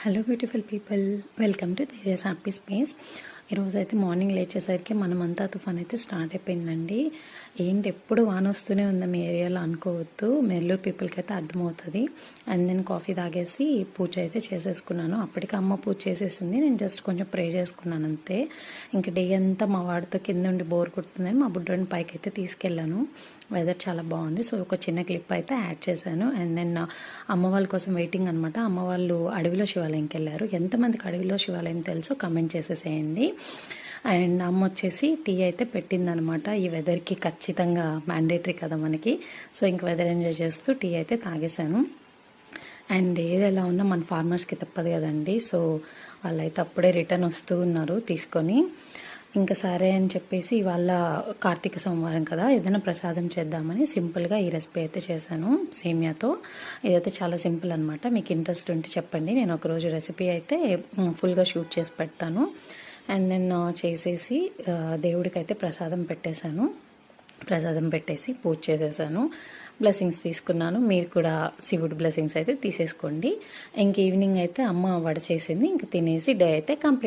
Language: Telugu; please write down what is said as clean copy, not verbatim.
Hello beautiful people, welcome to Tejas happy space. ఈరోజు అయితే మార్నింగ్ లేచేసరికి మనమంతా తుఫాన్ అయితే స్టార్ట్ అయిపోయిందండి. ఏంటి ఎప్పుడు వాన వస్తూనే ఉందా మీ ఏరియాలో అనుకోవద్దు, నెల్లూరు పీపుల్కి అయితే అర్థమవుతుంది. అండ్ నేను కాఫీ తాగేసి పూజ అయితే చేసేసుకున్నాను. అప్పటికి అమ్మ పూజ చేసేసింది, నేను జస్ట్ కొంచెం ప్రే చేసుకున్నాను అంతే. ఇంకా డే అంతా మా వాడితో కింద ఉండి బోర్ కొడుతుందని మా బుడ్డోని పైకి అయితే తీసుకెళ్ళాను. వెదర్ చాలా బాగుంది, సో ఒక చిన్న క్లిప్ అయితే యాడ్ చేశాను. అండ్ దెన్ అమ్మ వాళ్ళ కోసం వెయిటింగ్ అనమాట. అమ్మ వాళ్ళు అడవిలో శివాలయంకి వెళ్ళారు. ఎంతమందికి అడవిలో శివాలయం తెలుసో కమెంట్ చేసేసేయండి. అండ్ అమ్మ వచ్చేసి టీ అయితే పెట్టిందనమాట. ఈ వెదర్కి ఖచ్చితంగా మ్యాండేటరీ కదా మనకి. సో ఇంక వెదర్ ఎంజాయ్ చేస్తూ టీ అయితే తాగేశాను. అండ్ ఏది ఎలా ఉన్నా మన ఫార్మర్స్కి తప్పదు కదండి. సో వాళ్ళైతే అప్పుడే రిటర్న్ వస్తూ ఉన్నారు తీసుకొని. ఇంకా సరే అని చెప్పేసి ఇవాళ కార్తీక సోమవారం కదా, ఏదైనా ప్రసాదం చేద్దామని సింపుల్గా ఈ రెసిపీ అయితే చేశాను సేమియాతో. ఇదైతే చాలా సింపుల్ అనమాట. మీకు ఇంట్రెస్ట్ ఉంటే చెప్పండి, నేను ఒకరోజు రెసిపీ అయితే ఫుల్గా షూట్ చేసి పెడతాను. అండ్ దెన్ చేసేసి దేవుడికి అయితే ప్రసాదం పెట్టేశాను. ప్రసాదం పెట్టేసి పూజ చేసేసాను, బ్లెస్సింగ్స్ తీసుకున్నాను. మీరు కూడా శివుడి బ్లెస్సింగ్స్ అయితే తీసేసుకోండి. ఇంక ఈవినింగ్ అయితే అమ్మ వడ చేసింది, ఇంక తినేసి డే అయితే కంప్లీట్.